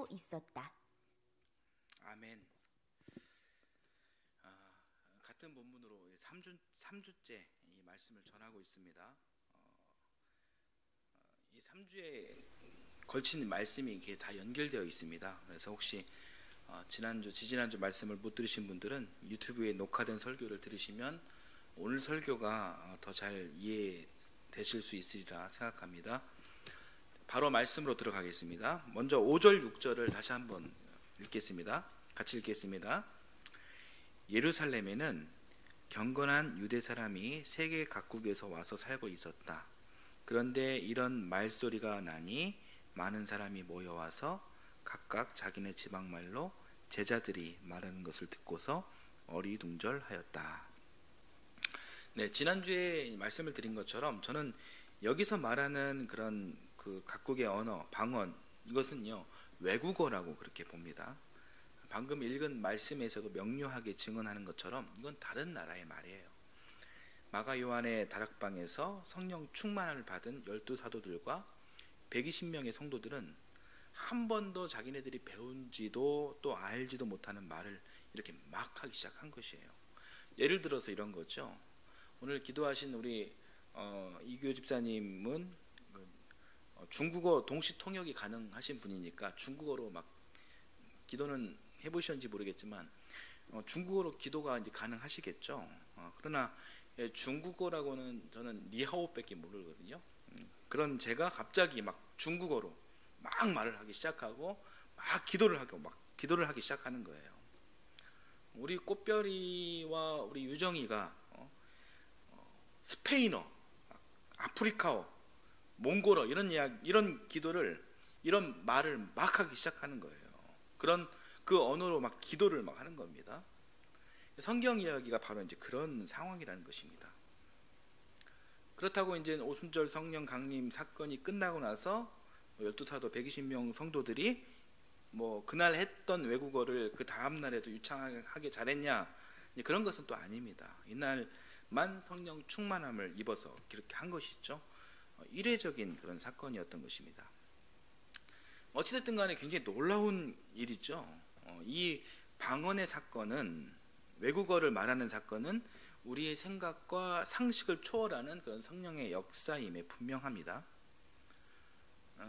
있었다. 아멘. 같은 본문으로 3주째 이 말씀을 전하고 있습니다. 이 3주에 걸친 말씀이 이게 다 연결되어 있습니다. 그래서 혹시 지지난주 말씀을 못 들으신 분들은 유튜브에 녹화된 설교를 들으시면 오늘 설교가 더 잘 이해되실 수 있으리라 생각합니다. 바로 말씀으로 들어가겠습니다. 먼저 5절 6절을 다시 한번 읽겠습니다. 같이 읽겠습니다. 예루살렘에는 경건한 유대 사람이 세계 각국에서 와서 살고 있었다. 그런데 이런 말소리가 나니 많은 사람이 모여와서 각각 자기네 지방말로 제자들이 말하는 것을 듣고서 어리둥절하였다. 네, 지난주에 말씀을 드린 것처럼 저는 여기서 말하는 그런 그 각국의 언어, 방언, 이것은요 외국어라고 그렇게 봅니다. 방금 읽은 말씀에서도 명료하게 증언하는 것처럼 이건 다른 나라의 말이에요. 마가 요한의 다락방에서 성령 충만을 받은 12사도들과 120명의 성도들은 한 번도 자기네들이 배운지도 또 알지도 못하는 말을 이렇게 막 하기 시작한 것이에요. 예를 들어서 이런 거죠. 오늘 기도하신 우리 이규호 집사님은 중국어 동시 통역이 가능하신 분이니까 중국어로 막 기도는 해보셨는지 모르겠지만 중국어로 기도가 이제 가능하시겠죠. 그러나 중국어라고는 저는 니하오밖에 모르거든요. 그런 제가 갑자기 막 중국어로 막 말을 하기 시작하고 막 기도를 하기 시작하는 거예요. 우리 꽃별이와 우리 유정이가 스페인어, 아프리카어, 몽골어 이런 기도를 이런 말을 막 하기 시작하는 거예요. 그런 그 언어로 막 기도를 막 하는 겁니다. 성경 이야기가 바로 이제 그런 상황이라는 것입니다. 그렇다고 이제 오순절 성령 강림 사건이 끝나고 나서 12사도 120명 성도들이 뭐 그날 했던 외국어를 그 다음 날에도 유창하게 잘했냐, 그런 것은 또 아닙니다. 이날만 성령 충만함을 입어서 그렇게 한 것이죠. 이례적인 그런 사건이었던 것입니다. 어찌됐든 간에 굉장히 놀라운 일이죠. 이 방언의 사건은, 외국어를 말하는 사건은 우리의 생각과 상식을 초월하는 그런 성령의 역사임에 분명합니다.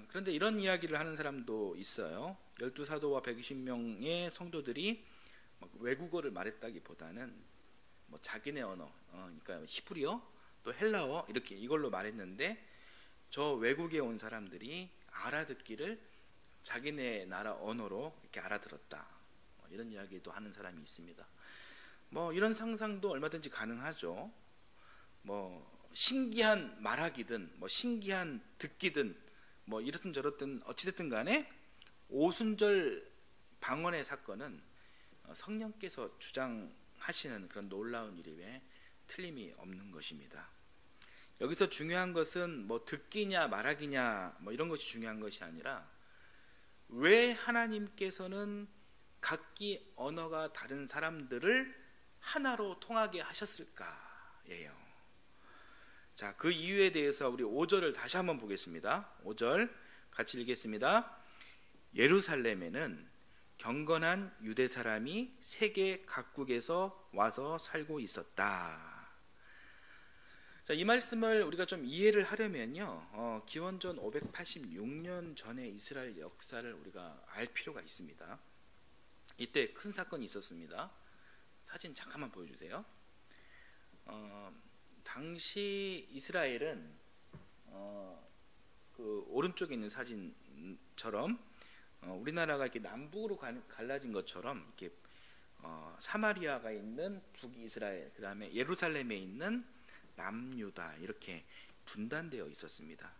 그런데 이런 이야기를 하는 사람도 있어요. 12사도와 120명의 성도들이 외국어를 말했다기보다는 뭐 자기네 언어, 그러니까 히브리어, 또 헬라어 이렇게 이걸로 말했는데 저 외국에 온 사람들이 알아듣기를 자기네 나라 언어로 이렇게 알아들었다. 이런 이야기도 하는 사람이 있습니다. 뭐 이런 상상도 얼마든지 가능하죠. 뭐 신기한 말하기든 뭐 신기한 듣기든 뭐 이렇든 저렇든 어찌됐든 간에 오순절 방언의 사건은 성령께서 주장하시는 그런 놀라운 일임에 틀림이 없는 것입니다. 여기서 중요한 것은 뭐 듣기냐 말하기냐 뭐 이런 것이 중요한 것이 아니라 왜 하나님께서는 각기 언어가 다른 사람들을 하나로 통하게 하셨을까예요. 자, 그 이유에 대해서 우리 5절을 다시 한번 보겠습니다. 5절 같이 읽겠습니다. 예루살렘에는 경건한 유대 사람이 세계 각국에서 와서 살고 있었다. 자, 이 말씀을 우리가 좀 이해를 하려면요, 기원전 586년 전의 이스라엘 역사를 우리가 알 필요가 있습니다. 이때 큰 사건이 있었습니다. 사진 잠깐만 보여주세요. 당시 이스라엘은 그 오른쪽에 있는 사진처럼 우리나라가 이렇게 남북으로 갈라진 것처럼 이렇게 사마리아가 있는 북이스라엘, 그 다음에 예루살렘에 있는 남유다 이렇게 분단되어 있었습니다.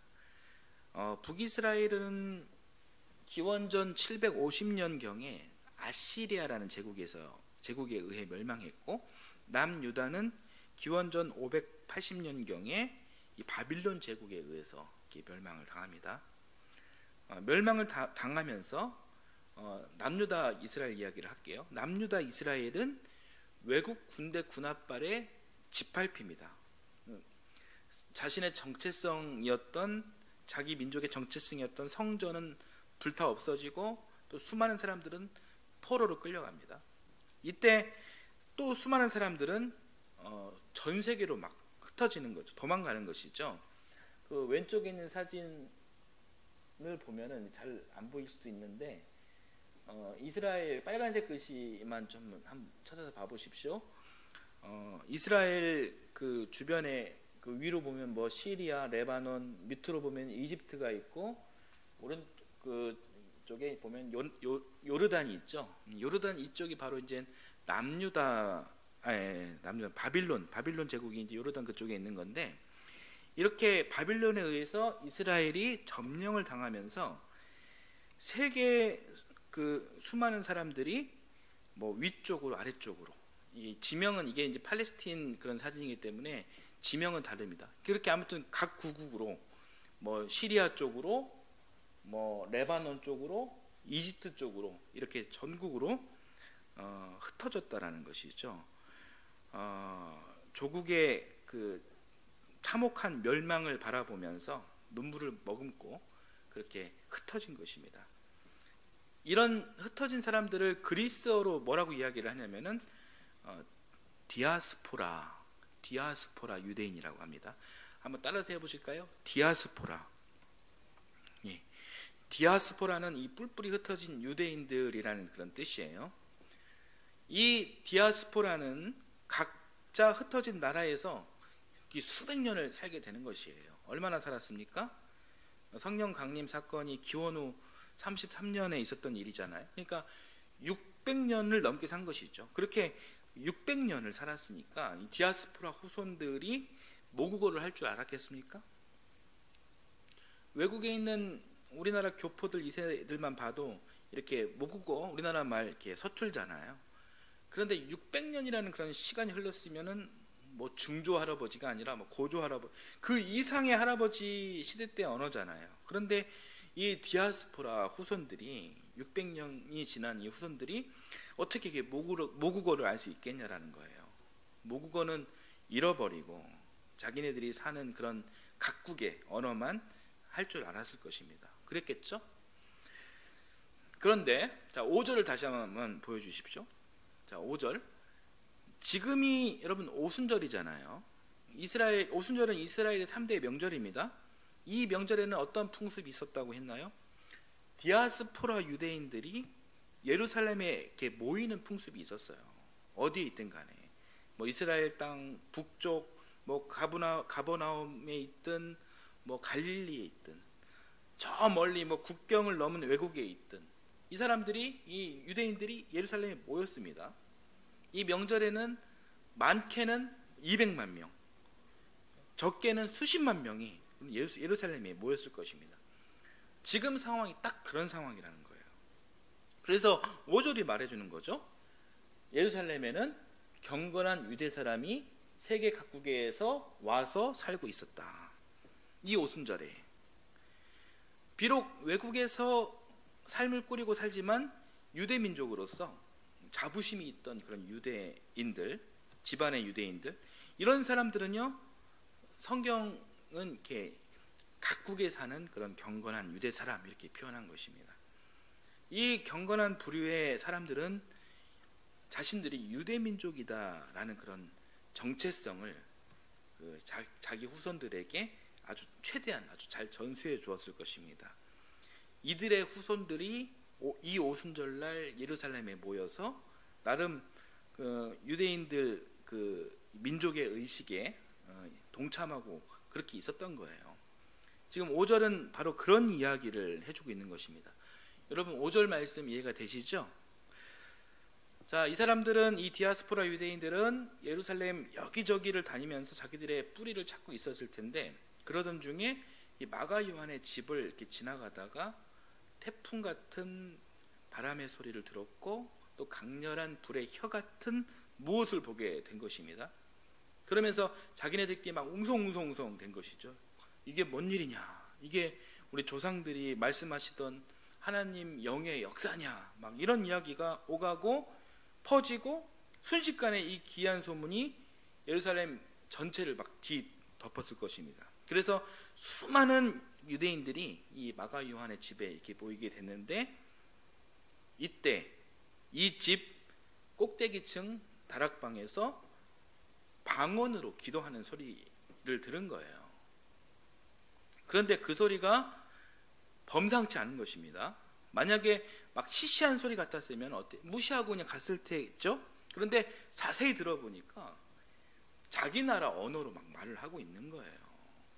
북이스라엘은 기원전 750년경에 아시리아라는 제국에 의해 멸망했고, 남유다는 기원전 580년경에 이 바빌론 제국에 의해서 멸망을 당합니다. 멸망을 당하면서 남유다 이스라엘 이야기를 할게요. 남유다 이스라엘은 외국 군대 군합발의 짓밟힙니다. 자신의 정체성이었던, 자기 민족의 정체성이었던 성전은 불타 없어지고 또 수많은 사람들은 포로로 끌려갑니다. 이때 또 수많은 사람들은 전 세계로 막 흩어지는 거죠. 도망가는 것이죠. 그 왼쪽에 있는 사진을 보면은 잘 안 보일 수도 있는데 이스라엘 빨간색 글씨만 좀 한번 찾아서 봐보십시오. 이스라엘 그 주변에 그 위로 보면 뭐 시리아, 레바논, 밑으로 보면 이집트가 있고 오른 그 쪽에 보면 요르단이 있죠. 요르단 이쪽이 바로 이제 남유다, 바빌론 제국이 이제 요르단 그쪽에 있는 건데, 이렇게 바빌론에 의해서 이스라엘이 점령을 당하면서 세계 그 수많은 사람들이 뭐 위쪽으로 아래쪽으로, 이 지명은 이게 이제 팔레스틴 그런 사진이기 때문에 지명은 다릅니다. 그렇게 아무튼 각 구국으로 뭐 시리아 쪽으로, 뭐 레바논 쪽으로, 이집트 쪽으로 이렇게 전국으로 흩어졌다라는 것이죠. 조국의 그 참혹한 멸망을 바라보면서 눈물을 머금고 그렇게 흩어진 것입니다. 이런 흩어진 사람들을 그리스어로 뭐라고 이야기를 하냐면은 디아스포라 유대인이라고 합니다. 한번 따라서 해보실까요? 디아스포라. 예. 디아스포라는 이 뿔뿔이 흩어진 유대인들이라는 그런 뜻이에요. 이 디아스포라는 각자 흩어진 나라에서 수백 년을 살게 되는 것이에요. 얼마나 살았습니까? 성령 강림 사건이 기원 후 33년에 있었던 일이잖아요. 그러니까 600년을 넘게 산 것이죠. 그렇게 600년을 살았으니까 이 디아스포라 후손들이 모국어를 할 줄 알았겠습니까? 외국에 있는 우리나라 교포들 2세들만 봐도 이렇게 모국어, 우리나라 말 이렇게 서툴잖아요. 그런데 600년이라는 그런 시간이 흘렀으면은 뭐 중조 할아버지가 아니라 뭐 고조 할아버지, 그 이상의 할아버지 시대 때 언어잖아요. 그런데 이 디아스포라 후손들이 600년이 지난 이 후손들이 어떻게 이게 모국어를 알 수 있겠냐라는 거예요. 모국어는 잃어버리고 자기네들이 사는 그런 각국의 언어만 할 줄 알았을 것입니다. 그랬겠죠? 그런데 자 5절을 다시 한번 보여주십시오. 자 5절. 지금이 여러분 오순절이잖아요. 오순절은 이스라엘의 3대 명절입니다. 이 명절에는 어떤 풍습이 있었다고 했나요? 디아스포라 유대인들이 예루살렘에 이렇게 모이는 풍습이 있었어요. 어디에 있든 간에 뭐 이스라엘 땅 북쪽 뭐 가버나움에 있든 뭐 갈릴리에 있든 저 멀리 뭐 국경을 넘은 외국에 있든 이 사람들이, 이 유대인들이 예루살렘에 모였습니다. 이 명절에는 많게는 200만 명, 적게는 수십만 명이 예루살렘에 모였을 것입니다. 지금 상황이 딱 그런 상황이라는 거예요. 그래서 5절이 말해주는 거죠. 예루살렘에는 경건한 유대 사람이 세계 각국에서 와서 살고 있었다. 이 오순절에 비록 외국에서 삶을 꾸리고 살지만 유대 민족으로서 자부심이 있던 그런 유대인들, 집안의 유대인들, 이런 사람들은요, 성경은 이렇게 각국에 사는 그런 경건한 유대 사람 이렇게 표현한 것입니다. 이 경건한 부류의 사람들은 자신들이 유대 민족이다라는 그런 정체성을 자기 후손들에게 아주 최대한 아주 잘 전수해 주었을 것입니다. 이들의 후손들이 이 오순절날 예루살렘에 모여서 나름 유대인들 민족의 의식에 동참하고 그렇게 있었던 거예요. 지금 5절은 바로 그런 이야기를 해주고 있는 것입니다. 여러분 5절 말씀 이해가 되시죠? 자, 이 사람들은, 이 디아스포라 유대인들은 예루살렘 여기저기를 다니면서 자기들의 뿌리를 찾고 있었을 텐데, 그러던 중에 이 마가 요한의 집을 이렇게 지나가다가 태풍 같은 바람의 소리를 들었고 또 강렬한 불의 혀 같은 무엇을 보게 된 것입니다. 그러면서 자기네들끼리 막 웅성웅성 된 것이죠. 이게 뭔 일이냐, 이게 우리 조상들이 말씀하시던 하나님 영의 역사냐, 막 이런 이야기가 오가고 퍼지고 순식간에 이 귀한 소문이 예루살렘 전체를 막 뒤덮었을 것입니다. 그래서 수많은 유대인들이 이 마가 요한의 집에 이렇게 모이게 됐는데, 이때 이 집 꼭대기층 다락방에서 방언으로 기도하는 소리를 들은 거예요. 그런데 그 소리가 범상치 않은 것입니다. 만약에 막 시시한 소리 같았으면 무시하고 그냥 갔을 테죠. 그런데 자세히 들어보니까 자기 나라 언어로 막 말을 하고 있는 거예요.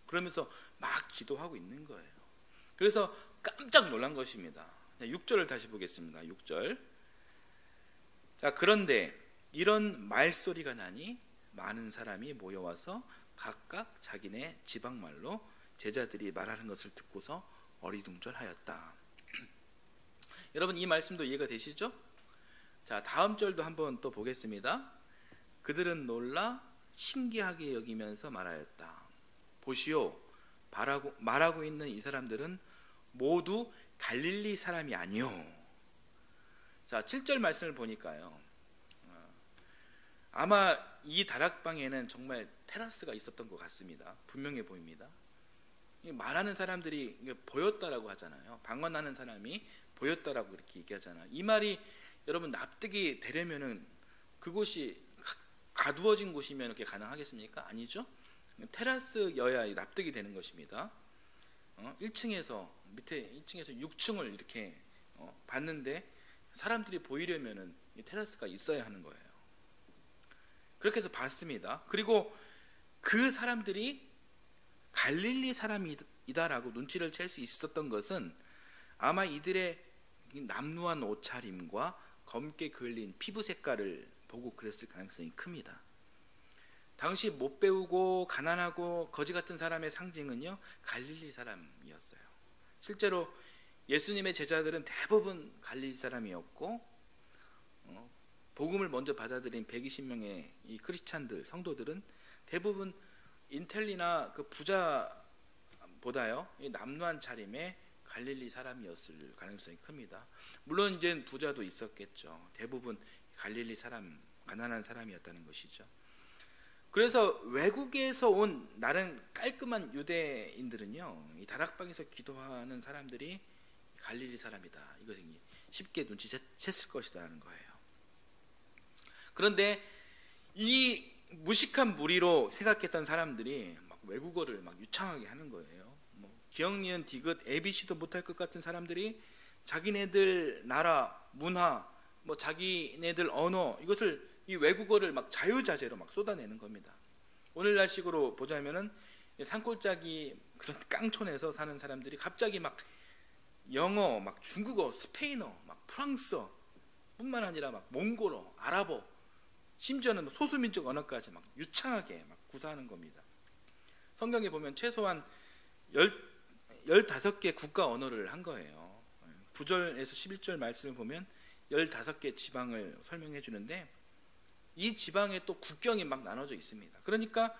그러면서 막 기도하고 있는 거예요. 그래서 깜짝 놀란 것입니다. 6절을 다시 보겠습니다. 6절. 자, 그런데 이런 말소리가 나니 많은 사람이 모여와서 각각 자기네 지방말로 제자들이 말하는 것을 듣고서 어리둥절하였다. 여러분, 이 말씀도 이해가 되시죠? 자, 다음 절도 한번 또 보겠습니다. 그들은 놀라 신기하게 여기면서 말하였다. 보시오, 말하고 있는 이 사람들은 모두 갈릴리 사람이 아니요. 자, 7절 말씀을 보니까요, 아마 이 다락방에는 정말 테라스가 있었던 것 같습니다. 분명해 보입니다. 말하는 사람들이 보였다라고 하잖아요. 방언하는 사람이 보였다라고 이렇게 얘기하잖아요. 이 말이 여러분 납득이 되려면은 그곳이 가두어진 곳이면 이렇게 가능하겠습니까? 아니죠. 테라스여야 납득이 되는 것입니다. 1층에서 밑에 1층에서 6층을 이렇게 봤는데 사람들이 보이려면은 테라스가 있어야 하는 거예요. 그렇게 해서 봤습니다. 그리고 그 사람들이 갈릴리 사람이다라고 눈치를 챌 수 있었던 것은 아마 이들의 남루한 옷차림과 검게 그을린 피부 색깔을 보고 그랬을 가능성이 큽니다. 당시 못 배우고 가난하고 거지 같은 사람의 상징은요, 갈릴리 사람이었어요. 실제로 예수님의 제자들은 대부분 갈릴리 사람이었고, 복음을 먼저 받아들인 120명의 이 크리스찬들, 성도들은 대부분 인텔리나 그 부자보다요, 이 남루한 차림의 갈릴리 사람이었을 가능성이 큽니다. 물론 이제 부자도 있었겠죠. 대부분 갈릴리 사람, 가난한 사람이었다는 것이죠. 그래서 외국에서 온 나름 깔끔한 유대인들은요, 이 다락방에서 기도하는 사람들이 갈릴리 사람이다, 이것을 쉽게 눈치챘을 것이다라는 거예요. 그런데 이 무식한 무리로 생각했던 사람들이 막 외국어를 막 유창하게 하는 거예요. 기억, 니은, 디귿, ABC도 못할 것 같은 사람들이 자기네들 나라 문화, 자기네들 언어, 이것을 이 외국어를 막 자유자재로 막 쏟아내는 겁니다. 오늘날식으로 보자면은 산골짜기 그런 깡촌에서 사는 사람들이 갑자기 막 영어, 막 중국어, 스페인어, 막 프랑스어 뿐만 아니라 막 몽골어, 아랍어, 심지어는 소수민족 언어까지 막 유창하게 막 구사하는 겁니다. 성경에 보면 최소한 15개 국가 언어를 한 거예요. 9절에서 11절 말씀을 보면 15개 지방을 설명해 주는데, 이 지방에 또 국경이 막 나눠져 있습니다. 그러니까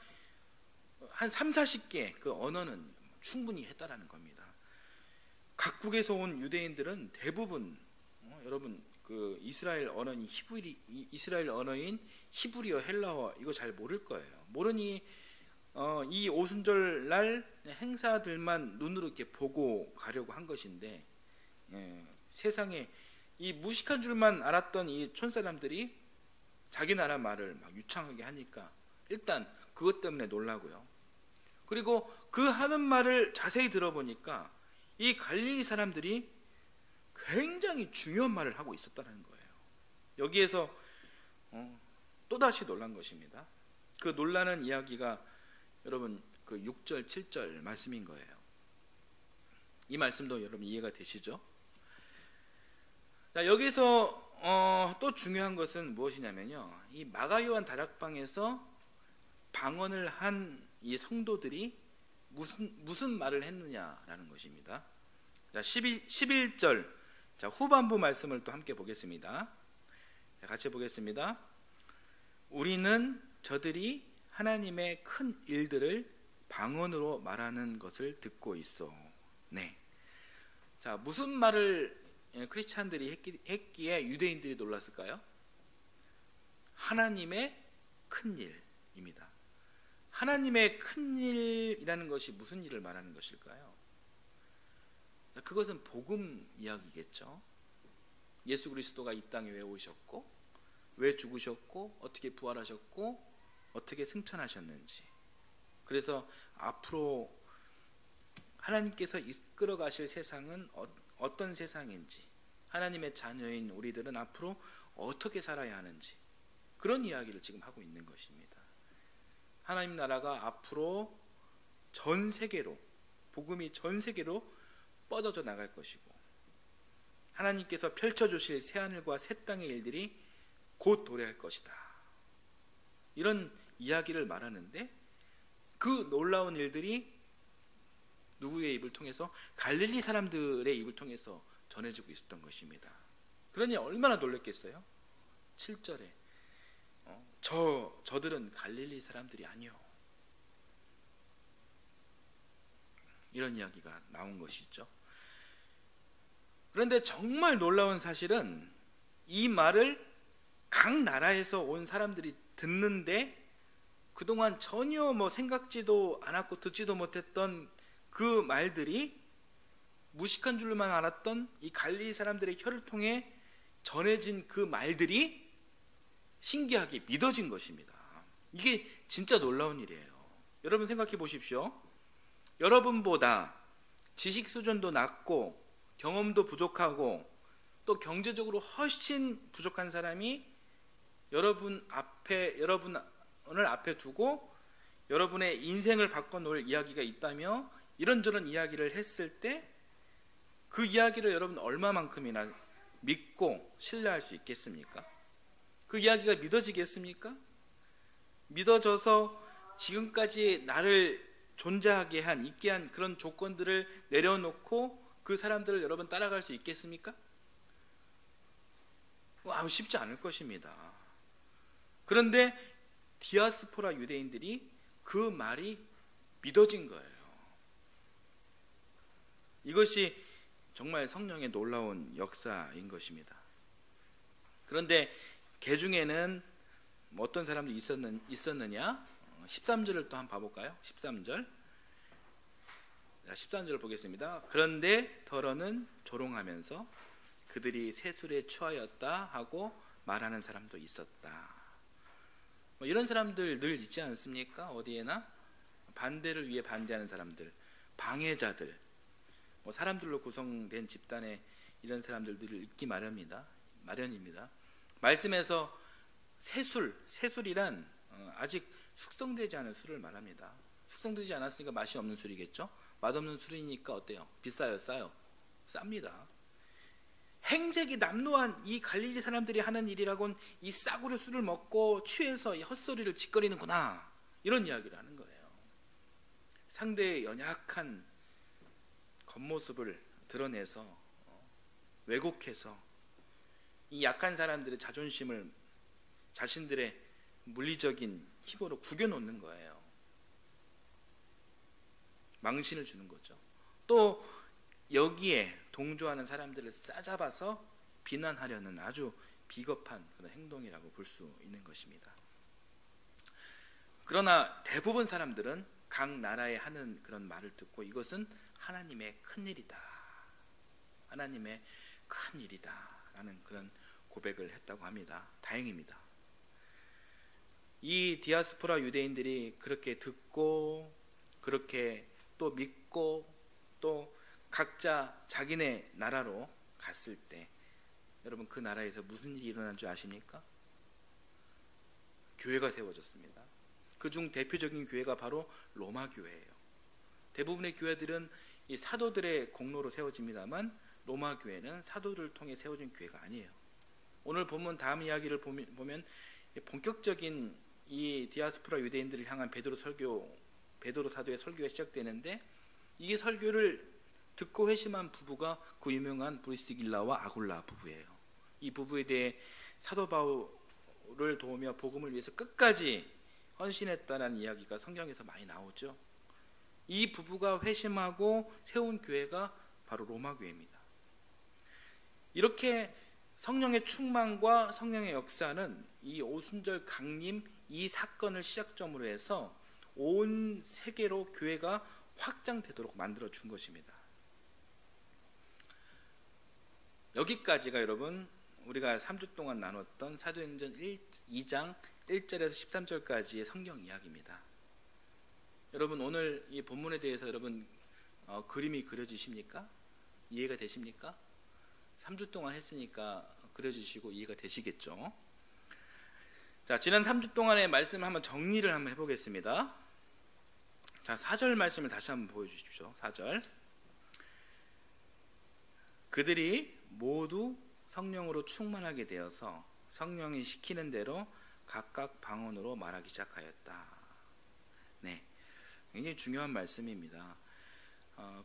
한 40개 그 언어는 충분히 했다라는 겁니다. 각국에서 온 유대인들은 대부분 여러분 그 이스라엘 언어인 히브리어, 헬라어 이거 잘 모를 거예요. 모르니 이 오순절 날 행사들만 눈으로 이렇게 보고 가려고 한 것인데, 세상에 이 무식한 줄만 알았던 이 촌사람들이 자기 나라 말을 막 유창하게 하니까 일단 그것 때문에 놀라고요. 그리고 그 하는 말을 자세히 들어보니까 이 갈릴리 사람들이 굉장히 중요한 말을 하고 있었다는 거예요. 여기에서 또다시 놀란 것입니다. 그 놀라는 이야기가 여러분 그 6절, 7절 말씀인 거예요. 이 말씀도 여러분 이해가 되시죠? 자, 여기서 또 중요한 것은 무엇이냐면요, 이 마가요한 다락방에서 방언을 한 이 성도들이 무슨 말을 했느냐라는 것입니다. 자, 11절, 자, 후반부 말씀을 또 함께 보겠습니다. 자, 같이 보겠습니다. 우리는 저들이 하나님의 큰 일들을 방언으로 말하는 것을 듣고 있어. 네. 자, 무슨 말을 크리스찬들이 했기에 유대인들이 놀랐을까요? 하나님의 큰 일입니다. 하나님의 큰 일이라는 것이 무슨 일을 말하는 것일까요? 그것은 복음 이야기겠죠. 예수 그리스도가 이 땅에 왜 오셨고, 왜 죽으셨고, 어떻게 부활하셨고, 어떻게 승천하셨는지. 그래서 앞으로 하나님께서 이끌어 가실 세상은 어떤 세상인지, 하나님의 자녀인 우리들은 앞으로 어떻게 살아야 하는지, 그런 이야기를 지금 하고 있는 것입니다. 하나님 나라가 앞으로 전 세계로, 복음이 전 세계로 뻗어져 나갈 것이고, 하나님께서 펼쳐주실 새하늘과 새 땅의 일들이 곧 도래할 것이다, 이런 이야기를 말하는데, 그 놀라운 일들이 누구의 입을 통해서? 갈릴리 사람들의 입을 통해서 전해지고 있었던 것입니다. 그러니 얼마나 놀랐겠어요? 7절에 저들은 갈릴리 사람들이 아니요, 이런 이야기가 나온 것이죠. 그런데 정말 놀라운 사실은 이 말을 각 나라에서 온 사람들이 듣는데, 그동안 전혀 생각지도 않았고 듣지도 못했던 그 말들이, 무식한 줄로만 알았던 이 갈릴리 사람들의 혀를 통해 전해진 그 말들이 신기하게 믿어진 것입니다. 이게 진짜 놀라운 일이에요. 여러분 생각해 보십시오. 여러분보다 지식 수준도 낮고 경험도 부족하고 또 경제적으로 훨씬 부족한 사람이 여러분을 앞에 두고 여러분의 인생을 바꿔놓을 이야기가 있다며 이런저런 이야기를 했을 때, 그 이야기를 여러분 얼마만큼이나 믿고 신뢰할 수 있겠습니까? 그 이야기가 믿어지겠습니까? 믿어져서 지금까지 나를 존재하게 한, 있게 한 그런 조건들을 내려놓고 그 사람들을 여러분 따라갈 수 있겠습니까? 쉽지 않을 것입니다. 그런데 디아스포라 유대인들이 그 말이 믿어진 거예요. 이것이 정말 성령의 놀라운 역사인 것입니다. 그런데 개 중에는 어떤 사람들이 있었느냐? 13절을 또 한번 봐볼까요? 13절. 13절을 보겠습니다. 그런데 더러는 조롱하면서 그들이 세술에 취하였다 하고 말하는 사람도 있었다. 이런 사람들 늘 있지 않습니까? 어디에나 반대를 위해 반대하는 사람들, 방해자들, 사람들로 구성된 집단에 이런 사람들을 있기 마련입니다. 말씀에서 새술이란 아직 숙성되지 않은 술을 말합니다. 숙성되지 않았으니까 맛이 없는 술이겠죠. 맛없는 술이니까 어때요? 비싸요? 싸요? 쌉니다. 행색이 남루한 이 갈릴리 사람들이 하는 일이라곤 이 싸구려 술을 먹고 취해서 헛소리를 짓거리는구나, 이런 이야기를 하는 거예요. 상대의 연약한 겉모습을 드러내서 왜곡해서 이 약한 사람들의 자존심을 자신들의 물리적인 힘으로 구겨놓는 거예요. 망신을 주는 거죠. 또 여기에 동조하는 사람들을 싸잡아서 비난하려는 아주 비겁한 그런 행동이라고 볼 수 있는 것입니다. 그러나 대부분 사람들은 각 나라에 하는 그런 말을 듣고 이것은 하나님의 큰일이다, 하나님의 큰일이다 라는 그런 고백을 했다고 합니다. 다행입니다. 이 디아스포라 유대인들이 그렇게 듣고 그렇게 또 믿고 또 각자 자기네 나라로 갔을 때, 여러분 그 나라에서 무슨 일이 일어난 줄 아십니까? 교회가 세워졌습니다. 그중 대표적인 교회가 바로 로마 교회예요. 대부분의 교회들은 이 사도들의 공로로 세워집니다만 로마 교회는 사도를 통해 세워진 교회가 아니에요. 오늘 본문 다음 이야기를 보면 본격적인 이 디아스포라 유대인들을 향한 베드로 사도의 설교가 시작되는데, 이 설교를 듣고 회심한 부부가 그 유명한 브리스길라와 아굴라 부부예요. 이 부부에 대해 사도 바울을 도우며 복음을 위해서 끝까지 헌신했다는 이야기가 성경에서 많이 나오죠. 이 부부가 회심하고 세운 교회가 바로 로마 교회입니다. 이렇게 성령의 충만과 성령의 역사는 이 오순절 강림 이 사건을 시작점으로 해서 온 세계로 교회가 확장되도록 만들어 준 것입니다. 여기까지가 여러분 우리가 3주 동안 나눴던 사도행전 2장 1절에서 13절까지의 성경 이야기입니다. 여러분 오늘 이 본문에 대해서 여러분 그림이 그려지십니까? 이해가 되십니까? 3주 동안 했으니까 그려지시고 이해가 되시겠죠? 자, 지난 3주 동안의 말씀을 한번 정리를 한번 해보겠습니다. 자, 4절 말씀을 다시 한번 보여주십시오. 4절. 그들이 모두 성령으로 충만하게 되어서 성령이 시키는 대로 각각 방언으로 말하기 시작하였다. 네, 굉장히 중요한 말씀입니다.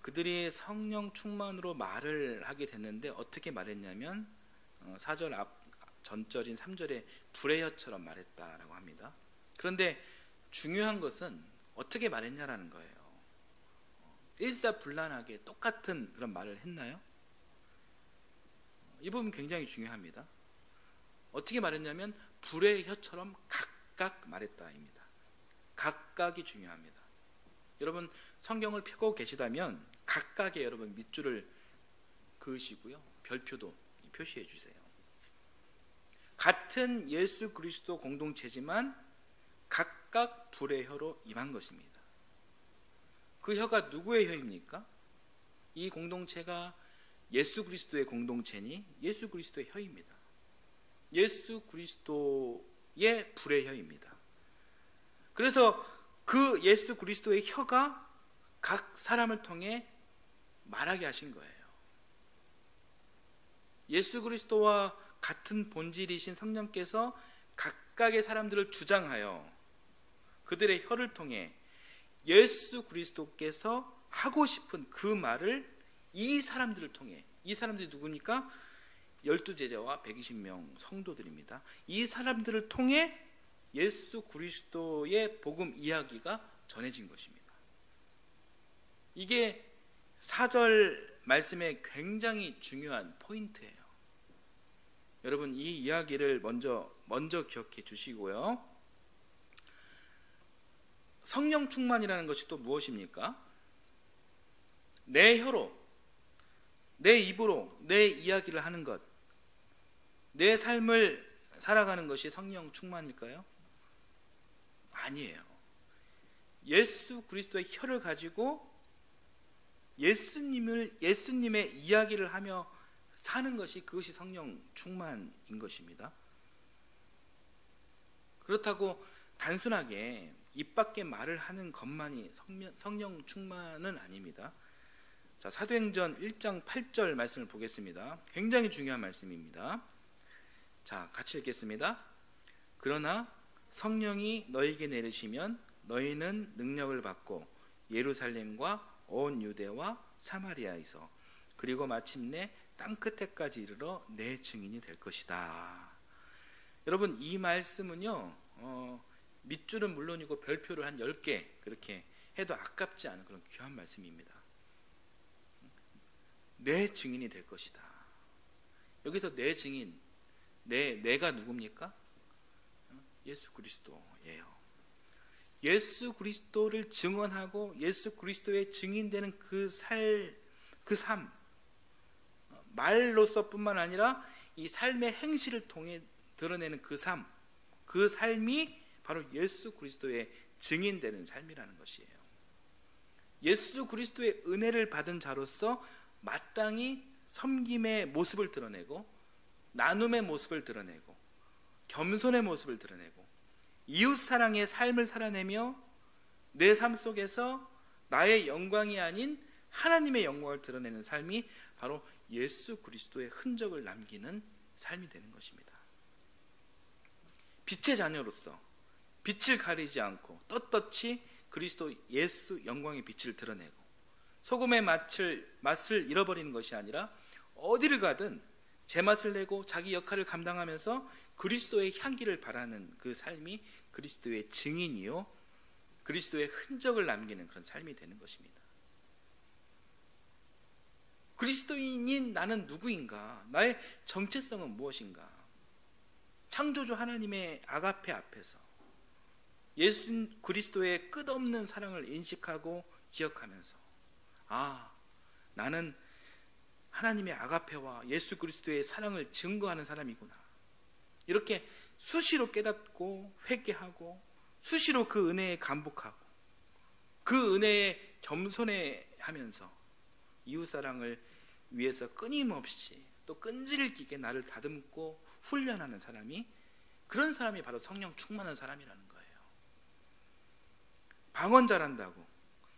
그들이 성령 충만으로 말을 하게 됐는데 어떻게 말했냐면 4절 앞 전절인 3절에 불의 혀처럼 말했다라고 합니다. 그런데 중요한 것은 어떻게 말했냐라는 거예요. 일사불란하게 똑같은 그런 말을 했나요? 이 부분 굉장히 중요합니다. 어떻게 말했냐면 불의 혀처럼 각각 말했다입니다. 각각이 중요합니다. 여러분 성경을 펴고 계시다면 각각의 여러분 밑줄을 그으시고요. 별표도 표시해 주세요. 같은 예수 그리스도 공동체지만 각각 불의 혀로 임한 것입니다. 그 혀가 누구의 혀입니까? 이 공동체가 예수 그리스도의 공동체니 예수 그리스도의 혀입니다. 예수 그리스도의 불의 혀입니다. 그래서 그 예수 그리스도의 혀가 각 사람을 통해 말하게 하신 거예요. 예수 그리스도와 같은 본질이신 성령께서 각각의 사람들을 주장하여 그들의 혀를 통해 예수 그리스도께서 하고 싶은 그 말을 이 사람들을 통해, 이 사람들이 누굽니까? 12제자와 120명 성도들입니다. 이 사람들을 통해 예수 그리스도의 복음 이야기가 전해진 것입니다. 이게 4절 말씀의 굉장히 중요한 포인트예요. 여러분 이 이야기를 먼저 기억해 주시고요. 성령 충만이라는 것이 또 무엇입니까? 내 혀로, 내 입으로 내 이야기를 하는 것, 내 삶을 살아가는 것이 성령 충만일까요? 아니에요. 예수 그리스도의 혀를 가지고 예수님의 이야기를 하며 사는 것이 그것이 성령 충만인 것입니다. 그렇다고 단순하게 입 밖에 말을 하는 것만이 성령 충만은 아닙니다. 자, 사도행전 1장 8절 말씀을 보겠습니다. 굉장히 중요한 말씀입니다. 자, 같이 읽겠습니다. 그러나 성령이 너에게 내리시면 너희는 능력을 받고 예루살렘과 온 유대와 사마리아에서 그리고 마침내 땅끝에까지 이르러 내 증인이 될 것이다. 여러분 이 말씀은요 밑줄은 물론이고 별표를 한 10개 그렇게 해도 아깝지 않은 그런 귀한 말씀입니다. 내 증인이 될 것이다. 여기서 내 증인, 내가 누굽니까? 예수 그리스도예요. 예수 그리스도를 증언하고 예수 그리스도의 증인되는 그 삶, 말로서뿐만 아니라 이 삶의 행실을 통해 드러내는 그 삶, 그 삶이 바로 예수 그리스도의 증인되는 삶이라는 것이에요. 예수 그리스도의 은혜를 받은 자로서 마땅히 섬김의 모습을 드러내고 나눔의 모습을 드러내고 겸손의 모습을 드러내고 이웃사랑의 삶을 살아내며 내 삶 속에서 나의 영광이 아닌 하나님의 영광을 드러내는 삶이 바로 예수 그리스도의 흔적을 남기는 삶이 되는 것입니다. 빛의 자녀로서 빛을 가리지 않고 떳떳이 그리스도 예수 영광의 빛을 드러내고 소금의 맛을 잃어버리는 것이 아니라 어디를 가든 제맛을 내고 자기 역할을 감당하면서 그리스도의 향기를 바라는 그 삶이 그리스도의 증인이요 그리스도의 흔적을 남기는 그런 삶이 되는 것입니다. 그리스도인인 나는 누구인가? 나의 정체성은 무엇인가? 창조주 하나님의 아가페 앞에서 예수 그리스도의 끝없는 사랑을 인식하고 기억하면서 나는 하나님의 아가페와 예수 그리스도의 사랑을 증거하는 사람이구나. 이렇게 수시로 깨닫고 회개하고 수시로 그 은혜에 감복하고 그 은혜에 겸손해하면서 이웃사랑을 위해서 끊임없이 또 끈질기게 나를 다듬고 훈련하는 사람이, 그런 사람이 바로 성령 충만한 사람이라는 거예요. 방언 잘한다고,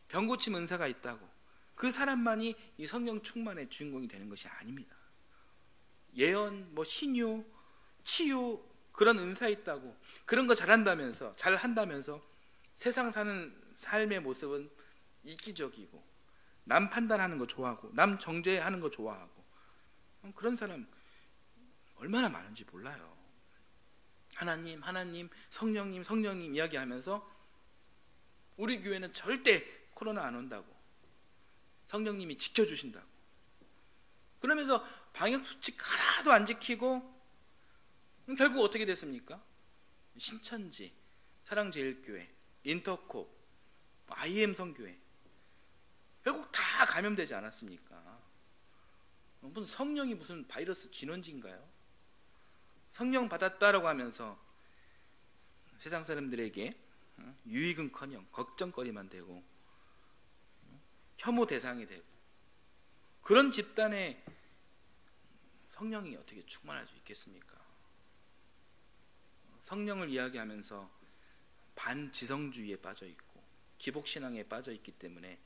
병고침 은사가 있다고 그 사람만이 이 성령 충만의 주인공이 되는 것이 아닙니다. 예언, 신유, 치유, 그런 은사 있다고 그런 거 잘한다면서 세상 사는 삶의 모습은 이기적이고 남 판단하는 거 좋아하고 남 정죄하는 거 좋아하고 그런 사람 얼마나 많은지 몰라요. 하나님, 성령님 이야기하면서 우리 교회는 절대 코로나 안 온다고, 성령님이 지켜주신다고, 그러면서 방역수칙 하나도 안 지키고 결국 어떻게 됐습니까? 신천지, 사랑제일교회, 인터콥, IM 성교회 결국 다 감염되지 않았습니까? 무슨 성령이 무슨 바이러스 진원지인가요? 성령 받았다라고 하면서 세상 사람들에게 유익은커녕 걱정거리만 되고 혐오 대상이 되고, 그런 집단에 성령이 어떻게 충만할 수 있겠습니까? 성령을 이야기하면서 반지성주의에 빠져 있고 기복신앙에 빠져 있기 때문에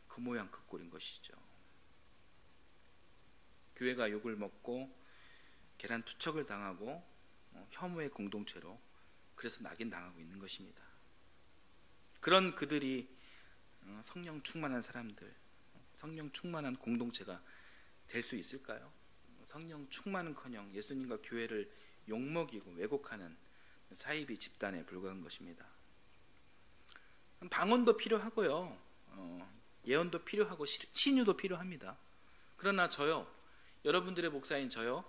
그 모양 그 꼴인 것이죠. 교회가 욕을 먹고 계란 투척을 당하고 혐오의 공동체로 그래서 낙인 당하고 있는 것입니다. 그런 그들이 성령 충만한 사람들, 성령 충만한 공동체가 될 수 있을까요? 성령 충만은커녕 예수님과 교회를 욕먹이고 왜곡하는 사이비 집단에 불과한 것입니다. 방언도 필요하고요, 예언도 필요하고 신유도 필요합니다. 그러나 저요, 여러분들의 목사인 저요,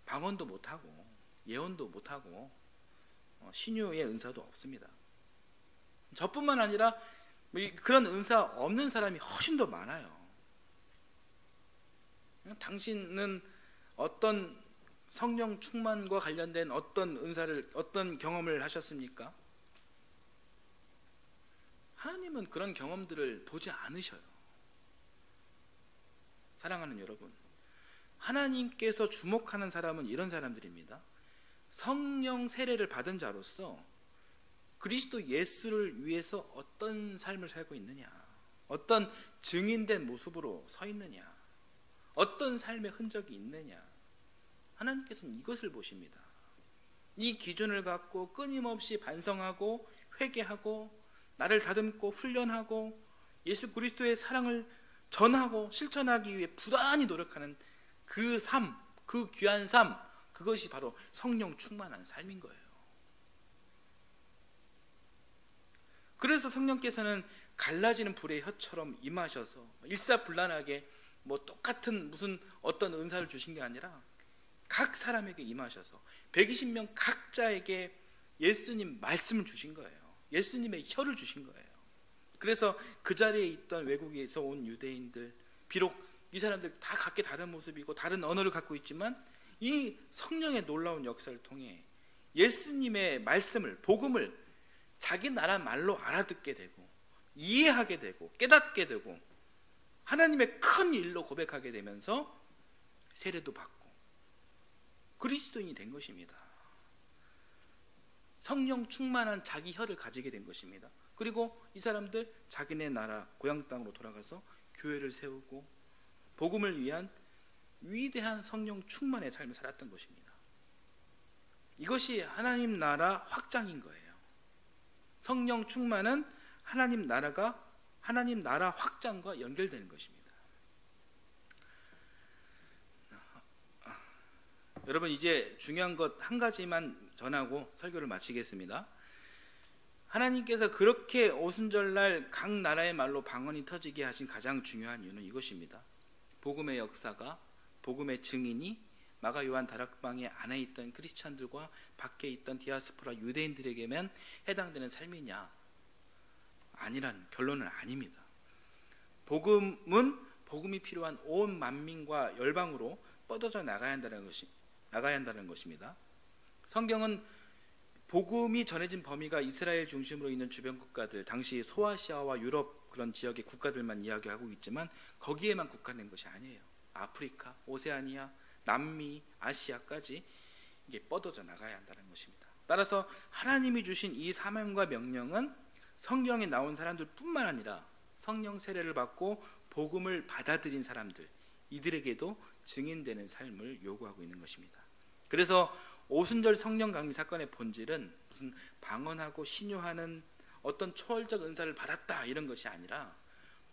방언도 못하고 예언도 못하고 신유의 은사도 없습니다. 저뿐만 아니라 그런 은사 없는 사람이 훨씬 더 많아요. 당신은 어떤 성령 충만과 관련된 어떤 은사를, 어떤 경험을 하셨습니까? 하나님은 그런 경험들을 보지 않으셔요. 사랑하는 여러분, 하나님께서 주목하는 사람은 이런 사람들입니다. 성령 세례를 받은 자로서 그리스도 예수를 위해서 어떤 삶을 살고 있느냐, 어떤 증인된 모습으로 서 있느냐, 어떤 삶의 흔적이 있느냐, 하나님께서는 이것을 보십니다. 이 기준을 갖고 끊임없이 반성하고 회개하고 나를 다듬고 훈련하고 예수 그리스도의 사랑을 전하고 실천하기 위해 부단히 노력하는 그 삶, 그 귀한 삶, 그것이 바로 성령 충만한 삶인 거예요. 그래서 성령께서는 갈라지는 불의 혀처럼 임하셔서 일사불란하게 똑같은 무슨 어떤 은사를 주신 게 아니라 각 사람에게 임하셔서 120명 각자에게 예수님 말씀을 주신 거예요. 예수님의 혀를 주신 거예요. 그래서 그 자리에 있던 외국에서 온 유대인들, 비록 이 사람들 다 각기 다른 모습이고 다른 언어를 갖고 있지만 이 성령의 놀라운 역사를 통해 예수님의 말씀을, 복음을 자기 나라 말로 알아듣게 되고 이해하게 되고 깨닫게 되고 하나님의 큰 일로 고백하게 되면서 세례도 받고 그리스도인이 된 것입니다. 성령 충만한 자기 혀를 가지게 된 것입니다. 그리고 이 사람들 자기네 나라 고향 땅으로 돌아가서 교회를 세우고 복음을 위한 위대한 성령 충만의 삶을 살았던 것입니다. 이것이 하나님 나라 확장인 거예요. 성령 충만은 하나님 나라 확장과 연결되는 것입니다. 여러분, 이제 중요한 것 한 가지만 전하고 설교를 마치겠습니다. 하나님께서 그렇게 오순절날 각 나라의 말로 방언이 터지게 하신 가장 중요한 이유는 이것입니다. 복음의 역사가, 복음의 증인이 마가 요한 다락방에 안에 있던 크리스찬들과 밖에 있던 디아스포라 유대인들에게만 해당되는 삶이냐? 아니란 결론은 아닙니다. 복음은 복음이 필요한 온 만민과 열방으로 뻗어져 나가야 한다는 것입니다. 성경은 복음이 전해진 범위가 이스라엘 중심으로 있는 주변 국가들, 당시 소아시아와 유럽 그런 지역의 국가들만 이야기하고 있지만 거기에만 국한된 것이 아니에요. 아프리카, 오세아니아, 남미, 아시아까지 이게 뻗어져 나가야 한다는 것입니다. 따라서 하나님이 주신 이 사명과 명령은 성경에 나온 사람들뿐만 아니라 성령 세례를 받고 복음을 받아들인 사람들, 이들에게도 증인되는 삶을 요구하고 있는 것입니다. 그래서 오순절 성령 강림 사건의 본질은 무슨 방언하고 신유하는 어떤 초월적 은사를 받았다 이런 것이 아니라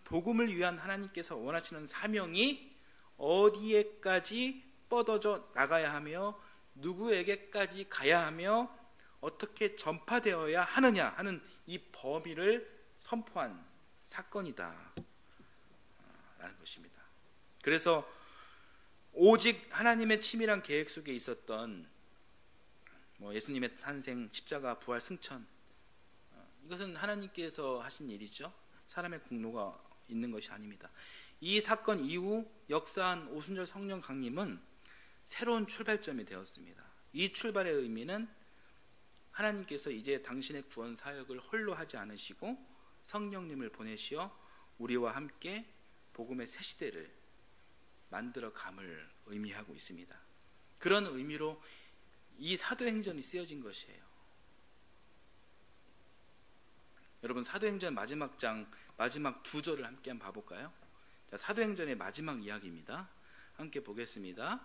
복음을 위한 하나님께서 원하시는 사명이 어디에까지 뻗어져 나가야 하며 누구에게까지 가야 하며 어떻게 전파되어야 하느냐 하는 이 범위를 선포한 사건이다 라는 것입니다. 그래서 오직 하나님의 치밀한 계획 속에 있었던 예수님의 탄생, 십자가, 부활, 승천, 이것은 하나님께서 하신 일이죠. 사람의 공로가 있는 것이 아닙니다. 이 사건 이후 역사한 오순절 성령 강림은 새로운 출발점이 되었습니다. 이 출발의 의미는 하나님께서 이제 당신의 구원 사역을 홀로 하지 않으시고 성령님을 보내시어 우리와 함께 복음의 새 시대를 만들어 감을 의미하고 있습니다. 그런 의미로 이 사도행전이 쓰여진 것이에요. 여러분, 사도행전 마지막 장 마지막 두 절을 함께 한번 봐볼까요? 자, 사도행전의 마지막 이야기입니다. 함께 보겠습니다.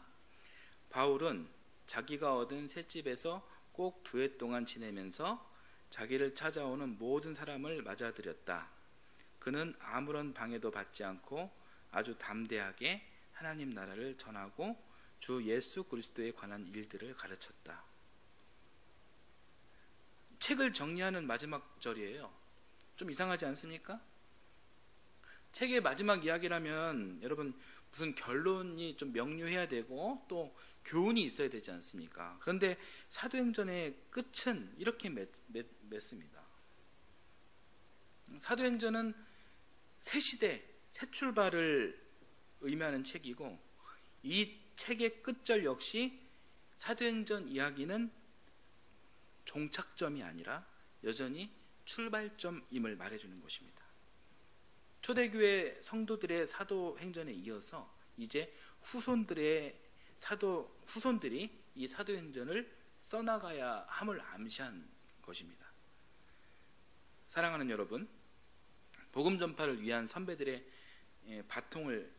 바울은 자기가 얻은 새 집에서 꼭 2해 동안 지내면서 자기를 찾아오는 모든 사람을 맞아들였다. 그는 아무런 방해도 받지 않고 아주 담대하게 하나님 나라를 전하고 주 예수 그리스도에 관한 일들을 가르쳤다. 책을 정리하는 마지막 절이에요. 좀 이상하지 않습니까? 책의 마지막 이야기라면 여러분 무슨 결론이 좀 명료해야 되고 또 교훈이 있어야 되지 않습니까? 그런데 사도행전의 끝은 이렇게 맺습니다. 사도행전은 새 시대, 새 출발을 의미하는 책이고 이 책의 끝절 역시 사도행전 이야기는 종착점이 아니라 여전히 출발점임을 말해주는 것입니다. 초대교회 성도들의 사도행전에 이어서 이제 후손들이 이 사도행전을 써나가야 함을 암시한 것입니다. 사랑하는 여러분, 복음 전파를 위한 선배들의 바통을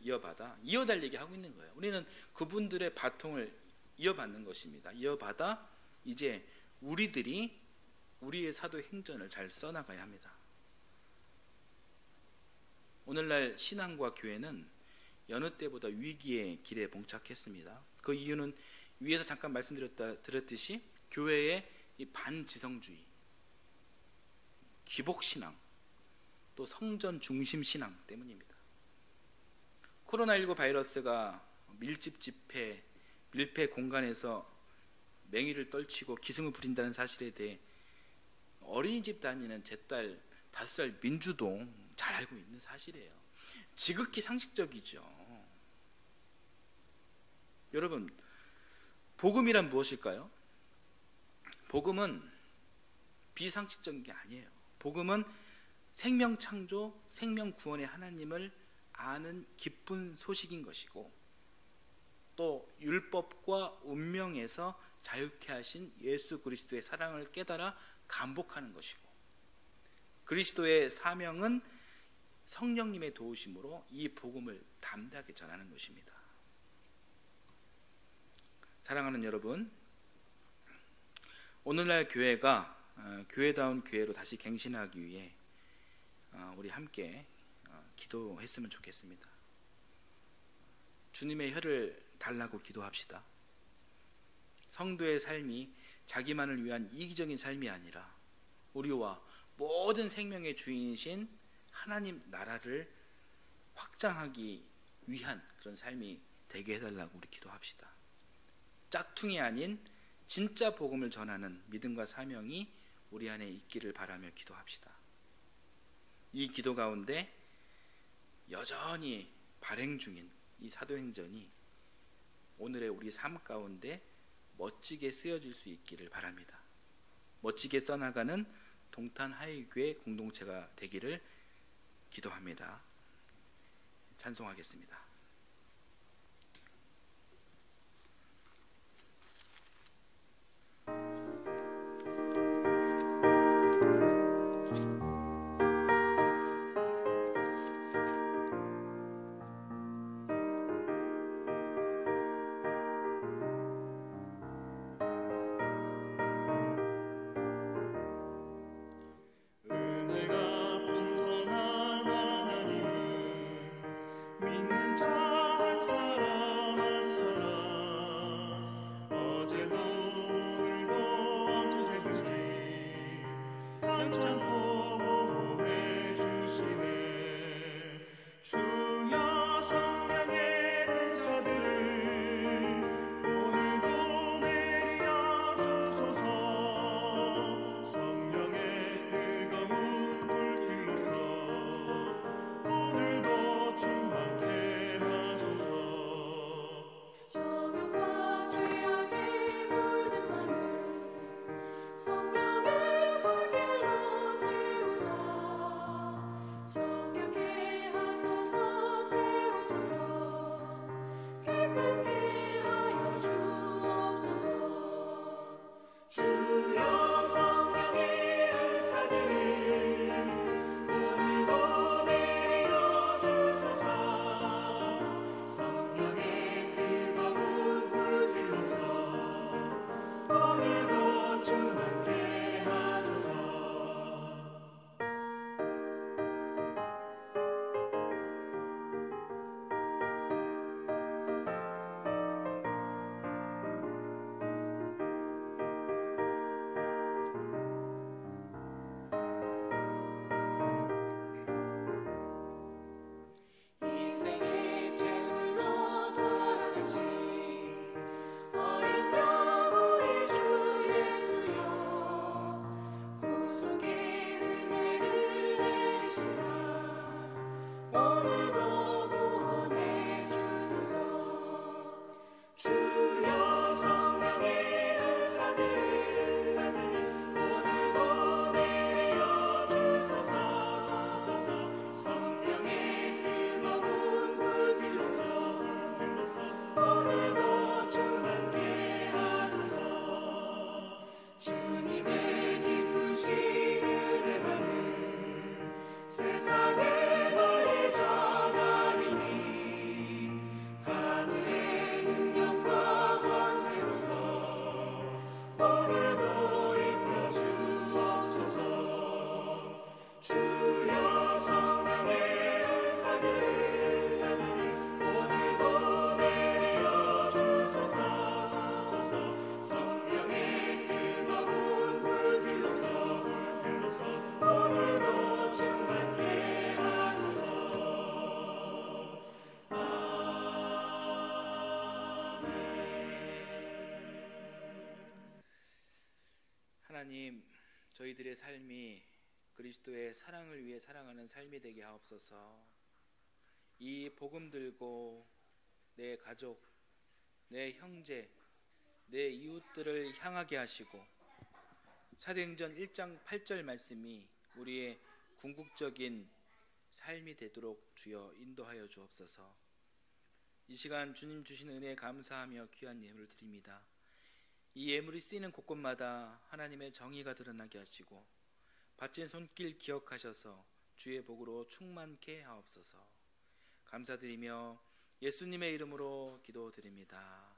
이어달리게 하고 있는 거예요. 우리는 그분들의 바통을 이어받는 것입니다. 이어받아 이제 우리들이 우리의 사도행전을 잘 써나가야 합니다. 오늘날 신앙과 교회는 여느 때보다 위기의 길에 봉착했습니다. 그 이유는 위에서 잠깐 말씀드렸듯이 교회의 이 반지성주의, 귀복신앙, 또 성전 중심 신앙 때문입니다. 코로나19 바이러스가 밀집 집회, 밀폐 공간에서 맹위를 떨치고 기승을 부린다는 사실에 대해 어린이집 다니는 제 딸 5살 민주도 잘 알고 있는 사실이에요. 지극히 상식적이죠. 여러분, 복음이란 무엇일까요? 복음은 비상식적인 게 아니에요. 복음은 생명 창조, 생명 구원의 하나님을 아는 기쁜 소식인 것이고 또 율법과 운명에서 자유케 하신 예수 그리스도의 사랑을 깨달아 감복하는 것이고 그리스도의 사명은 성령님의 도우심으로 이 복음을 담대하게 전하는 것입니다. 사랑하는 여러분, 오늘날 교회가 교회다운 교회로 다시 갱신하기 위해 우리 함께 기도했으면 좋겠습니다. 주님의 혀를 달라고 기도합시다. 성도의 삶이 자기만을 위한 이기적인 삶이 아니라 우리와 모든 생명의 주인이신 하나님 나라를 확장하기 위한 그런 삶이 되게 해달라고 우리 기도합시다. 짝퉁이 아닌 진짜 복음을 전하는 믿음과 사명이 우리 안에 있기를 바라며 기도합시다. 이 기도 가운데 여전히 발행 중인 이 사도행전이 오늘의 우리 삶 가운데 멋지게 쓰여질 수 있기를 바랍니다. 멋지게 써나가는 동탄하이교회 공동체가 되기를 기도합니다. 찬송하겠습니다. 하나님, 저희들의 삶이 그리스도의 사랑을 위해 살아가는 삶이 되게 하옵소서. 이 복음 들고 내 가족, 내 형제, 내 이웃들을 향하게 하시고 사도행전 1장 8절 말씀이 우리의 궁극적인 삶이 되도록 주여 인도하여 주옵소서. 이 시간 주님 주신 은혜에 감사하며 귀한 예물을 드립니다. 이 예물이 쓰이는 곳곳마다 하나님의 정의가 드러나게 하시고 바친 손길 기억하셔서 주의 복으로 충만케 하옵소서. 감사드리며 예수님의 이름으로 기도드립니다.